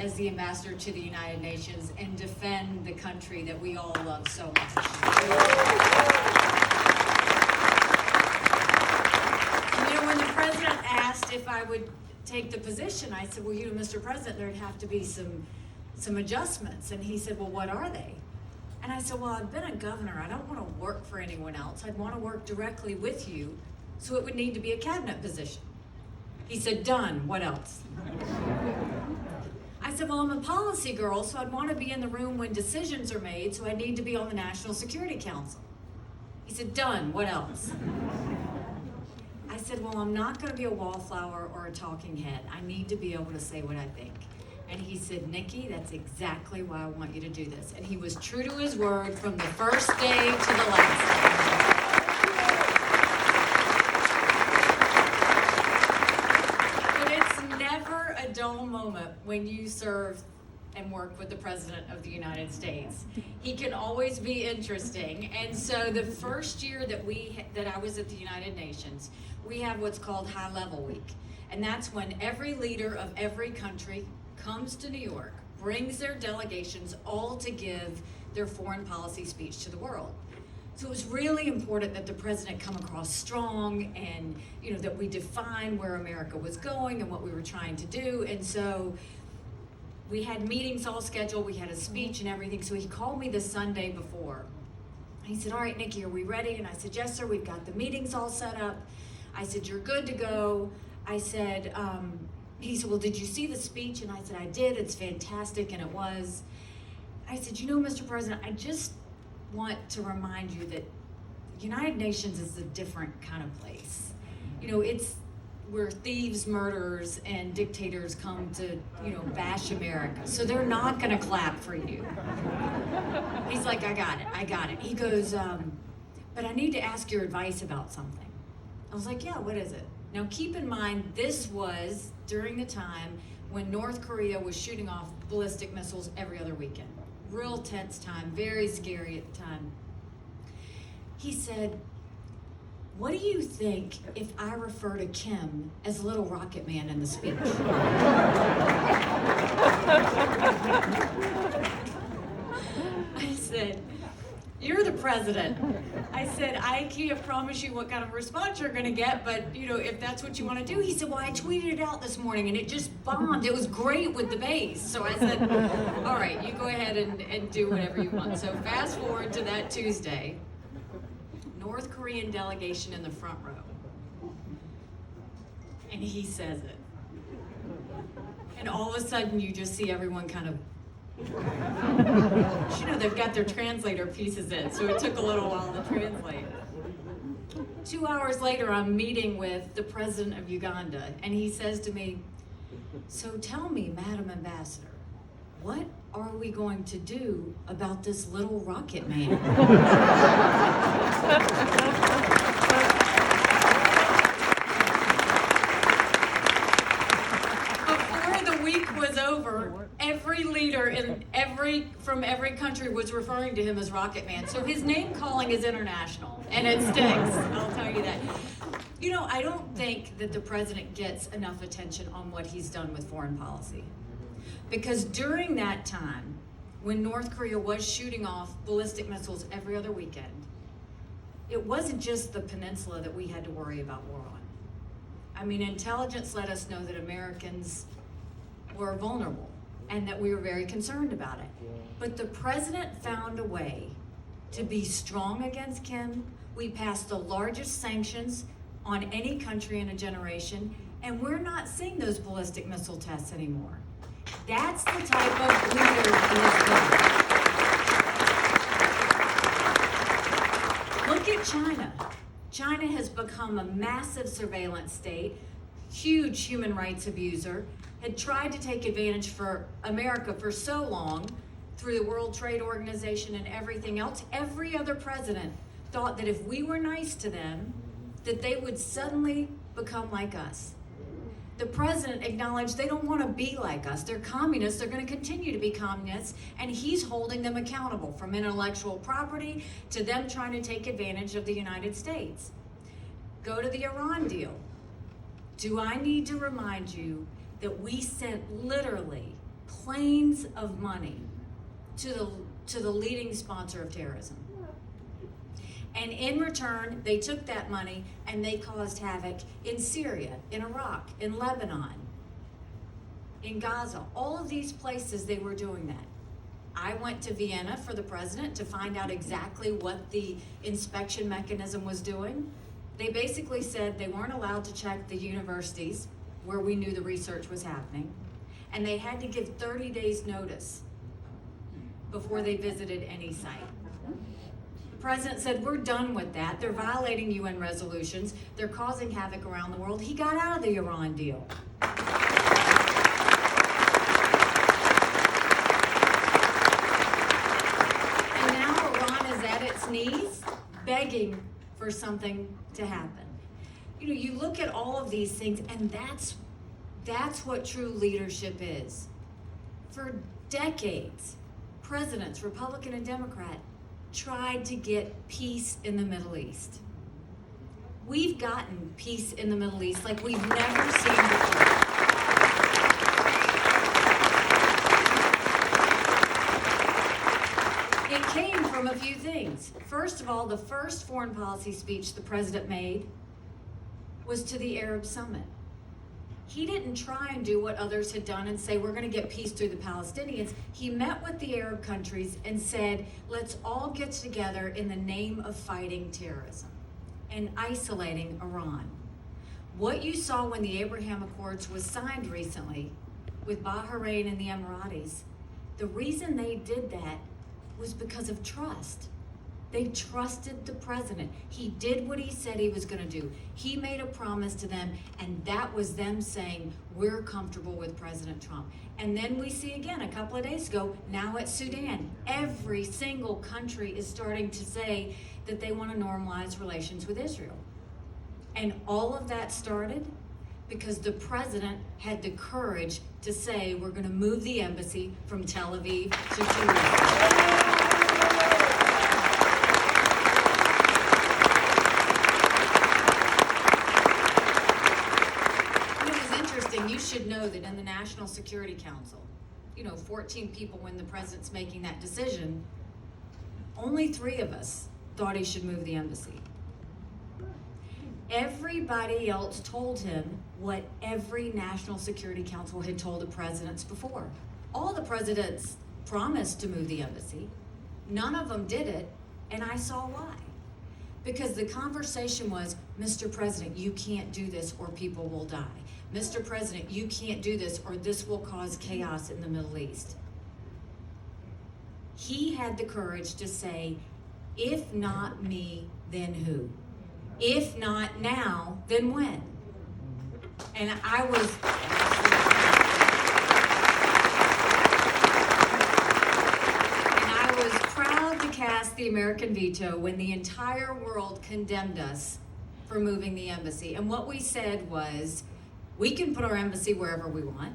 as the ambassador to the United Nations and defend the country that we all love so much. When the president asked if I would take the position, I said, well, Mr. President, there'd have to be some adjustments. And he said, well, what are they? And I said, well, I've been a governor. I don't want to work for anyone else. I'd want to work directly with you, so it would need to be a cabinet position. He said, done. What else? I said, well, I'm a policy girl, so I'd want to be in the room when decisions are made, so I need to be on the National Security Council. He said, done. What else? I said, well, I'm not going to be a wallflower or a talking head. I need to be able to say what I think. And he said, Nikki, that's exactly why I want you to do this. And he was true to his word from the first day to the last day. But it's never a dull moment when you serve and work with the President of the United States. He can always be interesting. And so the first year that I was at the United Nations, we have what's called High Level Week. And that's when every leader of every country comes to New York, brings their delegations all to give their foreign policy speech to the world. So it was really important that the president come across strong and that we define where America was going and what we were trying to do. And so we had meetings all scheduled, we had a speech and everything. So he called me the Sunday before. He said, all right, Nikki, are we ready? And I said, yes, sir, we've got the meetings all set up. I said, you're good to go. I said, he said, well, did you see the speech? And I said, I did. It's fantastic. And it was. I said, Mr. President, I just want to remind you that the United Nations is a different kind of place. It's where thieves, murderers, and dictators come to, bash America. So they're not going to clap for you. He's like, I got it. He goes, but I need to ask your advice about something. I was like, yeah, what is it? Now, keep in mind, this was during the time when North Korea was shooting off ballistic missiles every other weekend. Real tense time, very scary at the time. He said, what do you think if I refer to Kim as Little Rocket Man in the speech? I said, you're the president. I said, I can't promise you what kind of response you're gonna get, but if that's what you wanna do. He said, well, I tweeted it out this morning and it just bombed. It was great with the base. So I said, all right, you go ahead and do whatever you want. So fast forward to that Tuesday, North Korean delegation in the front row. And he says it. And all of a sudden you just see everyone kind of, they've got their translator pieces in, so it took a little while to translate. 2 hours later, I'm meeting with the president of Uganda, and he says to me, so tell me, Madam Ambassador, what are we going to do about this little rocket man? Before the week was over, every leader from every country was referring to him as Rocket Man. So his name calling is international, and it stinks, I'll tell you that. I don't think that the president gets enough attention on what he's done with foreign policy. Because during that time, when North Korea was shooting off ballistic missiles every other weekend, it wasn't just the peninsula that we had to worry about war on. I mean, intelligence let us know that Americans were vulnerable and that we were very concerned about it. But the president found a way to be strong against Kim. We passed the largest sanctions on any country in a generation, and we're not seeing those ballistic missile tests anymore. That's the type of leader he is. Look at China. China has become a massive surveillance state, huge human rights abuser, had tried to take advantage for America for so long through the World Trade Organization and everything else. Every other president thought that if we were nice to them, that they would suddenly become like us. The president acknowledged they don't want to be like us. They're communists. They're going to continue to be communists, and he's holding them accountable, from intellectual property to them trying to take advantage of the United States. Go to the Iran deal. Do I need to remind you that we sent literally planes of money to the leading sponsor of terrorism. And in return, they took that money and they caused havoc in Syria, in Iraq, in Lebanon, in Gaza. All of these places they were doing that. I went to Vienna for the president to find out exactly what the inspection mechanism was doing. They basically said they weren't allowed to check the universities where we knew the research was happening, and they had to give 30 days notice before they visited any site. The president said, we're done with that. They're violating UN resolutions. They're causing havoc around the world. He got out of the Iran deal. And now Iran is at its knees, begging for something to happen. You know, you look at all of these things, and that's what true leadership is. For decades, presidents, Republican and Democrat, tried to get peace in the Middle East. We've gotten peace in the Middle East like we've never seen before. It came from a few things. First of all, the first foreign policy speech the president made was to the Arab Summit. He didn't try and do what others had done and say, we're going to get peace through the Palestinians. He met with the Arab countries and said, let's all get together in the name of fighting terrorism and isolating Iran. What you saw when the Abraham Accords was signed recently with Bahrain and the Emiratis, the reason they did that was because of trust. They trusted the president. He did what he said he was going to do. He made a promise to them, and that was them saying, we're comfortable with President Trump. And then we see again, a couple of days ago, now at Sudan, every single country is starting to say that they want to normalize relations with Israel. And all of that started because the president had the courage to say, we're going to move the embassy from Tel Aviv to Jerusalem. You should know that in the National Security Council, 14 people when the president's making that decision, only 3 of us thought he should move the embassy. Everybody else told him what every National Security Council had told the presidents before. All the presidents promised to move the embassy. None of them did it, and I saw why. Because the conversation was, Mr. President, you can't do this or people will die. Mr. President, you can't do this or this will cause chaos in the Middle East. He had the courage to say, if not me, then who? If not now, then when? And I was proud to cast the American veto when the entire world condemned us for moving the embassy. And what we said was, we can put our embassy wherever we want.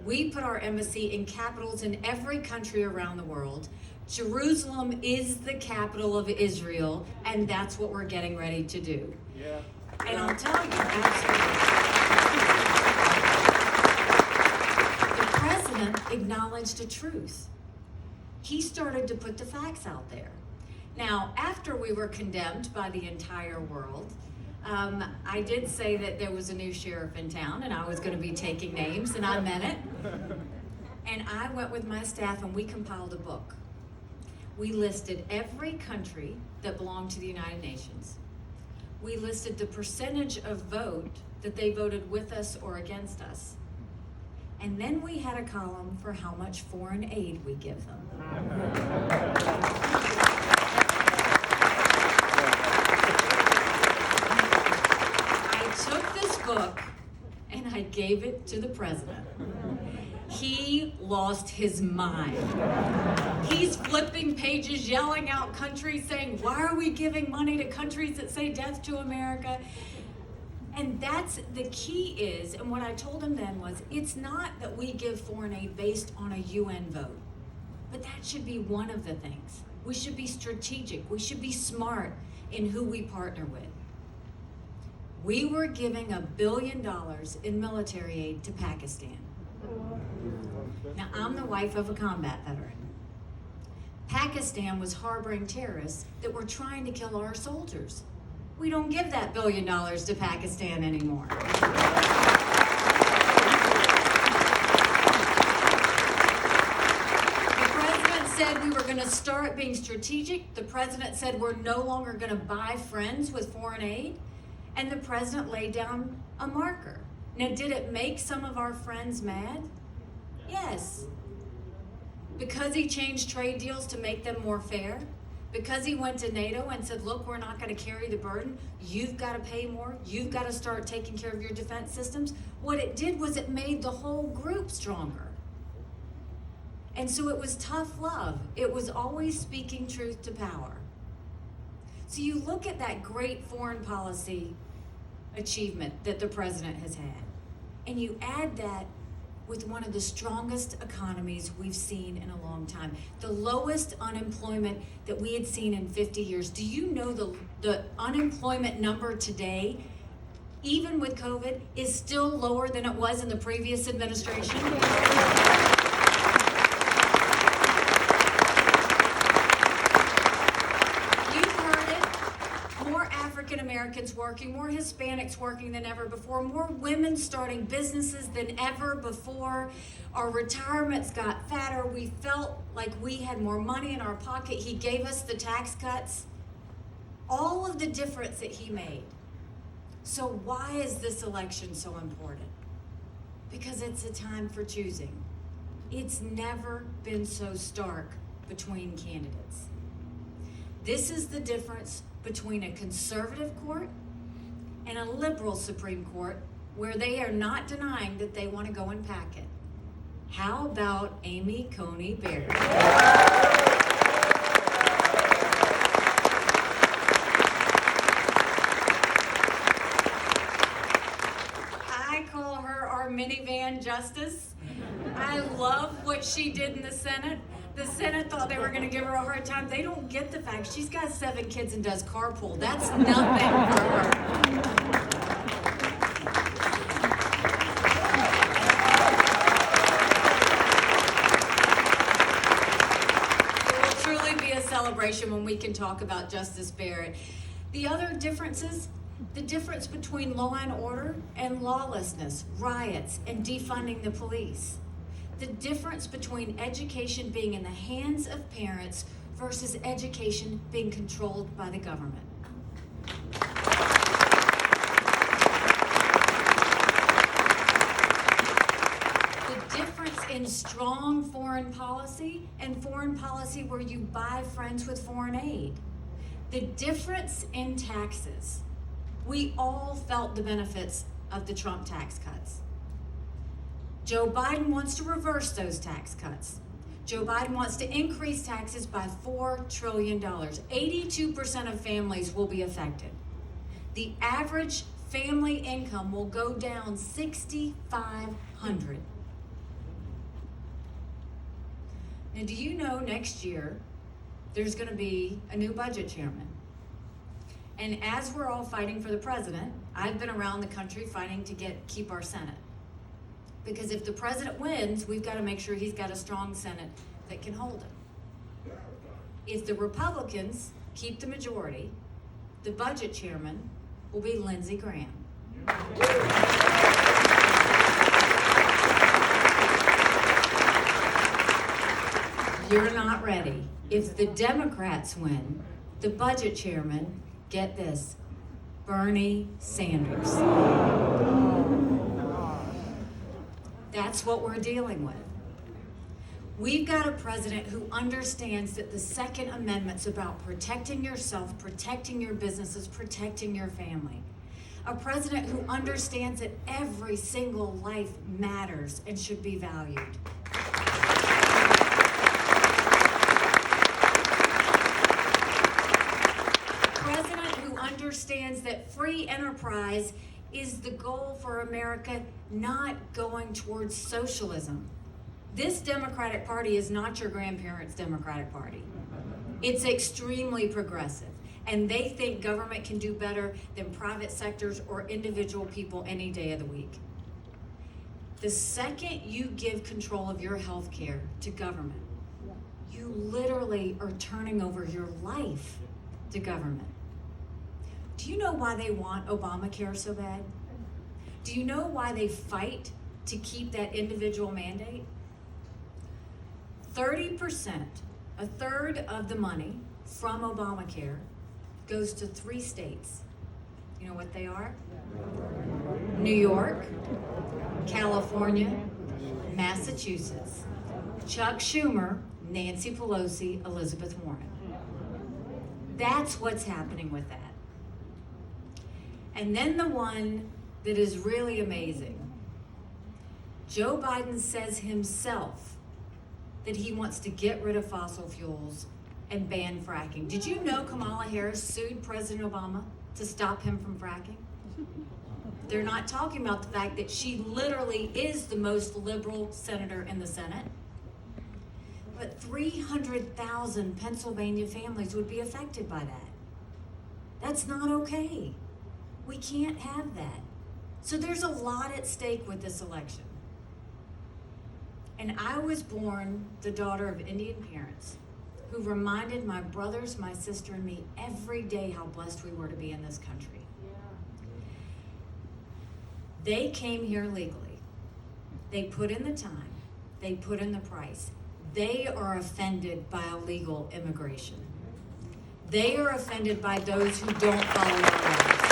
We put our embassy in capitals in every country around the world. Jerusalem is the capital of Israel, and that's what we're getting ready to do. Yeah. And I'll tell you, the president acknowledged a truth. He started to put the facts out there. Now, after we were condemned by the entire world, I did say that there was a new sheriff in town and I was going to be taking names, and I meant it. And I went with my staff and we compiled a book. We listed every country that belonged to the United Nations. We listed the percentage of vote that they voted with us or against us. And then we had a column for how much foreign aid we give them. Book, and I gave it to the president. He lost his mind. He's flipping pages, yelling out countries, saying, why are we giving money to countries that say death to America? And that's the key is, and what I told him then was, it's not that we give foreign aid based on a UN vote, but that should be one of the things. We should be strategic. We should be smart in who we partner with. We were giving $1 billion in military aid to Pakistan. Now, I'm the wife of a combat veteran. Pakistan was harboring terrorists that were trying to kill our soldiers. We don't give that $1 billion to Pakistan anymore. Said we were going to start being strategic. The president said we're no longer going to buy friends with foreign aid. And the president laid down a marker. Now, did it make some of our friends mad? Yes. Because he changed trade deals to make them more fair? Because he went to NATO and said, look, we're not going to carry the burden. You've got to pay more. You've got to start taking care of your defense systems. What it did was it made the whole group stronger. And so it was tough love. It was always speaking truth to power. So you look at that great foreign policy achievement that the president has had, and you add that with one of the strongest economies we've seen in a long time, the lowest unemployment that we had seen in 50 years. Do you know the unemployment number today, even with COVID, is still lower than it was in the previous administration? Americans working, more Hispanics working than ever before, more women starting businesses than ever before. Our retirements got fatter. We felt like we had more money in our pocket. He gave us the tax cuts. All of the difference that he made. So why is this election so important? Because it's a time for choosing. It's never been so stark between candidates. This is the difference between a conservative court and a liberal Supreme Court, where they are not denying that they want to go and pack it. How about Amy Coney Barrett? I call her our minivan justice. I love what she did in the Senate. The Senate thought they were going to give her a hard time. They don't get the fact she's got 7 kids and does carpool. That's nothing for her. It will truly be a celebration when we can talk about Justice Barrett. The other differences, the difference between law and order and lawlessness, riots, and defunding the police. The difference between education being in the hands of parents versus education being controlled by the government. The difference in strong foreign policy and foreign policy where you buy friends with foreign aid. The difference in taxes. We all felt the benefits of the Trump tax cuts. Joe Biden wants to reverse those tax cuts. Joe Biden wants to increase taxes by $4 trillion. 82% of families will be affected. The average family income will go down $6,500. Now, do you know next year there's going to be a new budget chairman? And as we're all fighting for the president, I've been around the country fighting to keep our Senate. Because if the president wins, we've got to make sure he's got a strong Senate that can hold him. If the Republicans keep the majority, the budget chairman will be Lindsey Graham. You're not ready. If the Democrats win, the budget chairman, get this, Bernie Sanders. That's what we're dealing with. We've got a president who understands that the Second Amendment's about protecting yourself, protecting your businesses, protecting your family. A president who understands that every single life matters and should be valued. A president who understands that free enterprise is the goal for America, not going towards socialism. This Democratic Party is not your grandparents' Democratic Party. It's extremely progressive, and they think government can do better than private sectors or individual people any day of the week. The second you give control of your health care to government, you literally are turning over your life to government. Do you know why they want Obamacare so bad? Do you know why they fight to keep that individual mandate? 30%, a third of the money from Obamacare goes to 3 states. You know what they are? New York, California, Massachusetts. Chuck Schumer, Nancy Pelosi, Elizabeth Warren. That's what's happening with that. And then the one that is really amazing. Joe Biden says himself that he wants to get rid of fossil fuels and ban fracking. Did you know Kamala Harris sued President Obama to stop him from fracking? They're not talking about the fact that she literally is the most liberal senator in the Senate. But 300,000 Pennsylvania families would be affected by that. That's not okay. We can't have that. So there's a lot at stake with this election. And I was born the daughter of Indian parents who reminded my brothers, my sister, and me every day how blessed we were to be in this country. They came here legally. They put in the time. They put in the price. They are offended by illegal immigration. They are offended by those who don't follow the laws.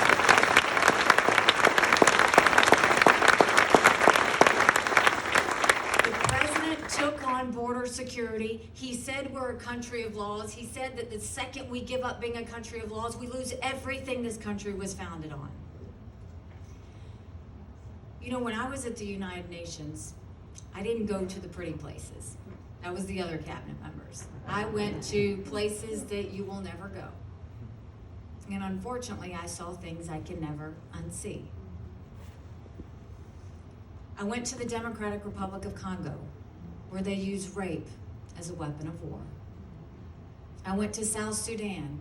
Took on border security. He said we're a country of laws. He said that the second we give up being a country of laws, we lose everything this country was founded on. You know, when I was at the United Nations, I didn't go to the pretty places. That was the other cabinet members. I went to places that you will never go. And unfortunately, I saw things I can never unsee. I went to the Democratic Republic of Congo, where they use rape as a weapon of war. I went to South Sudan,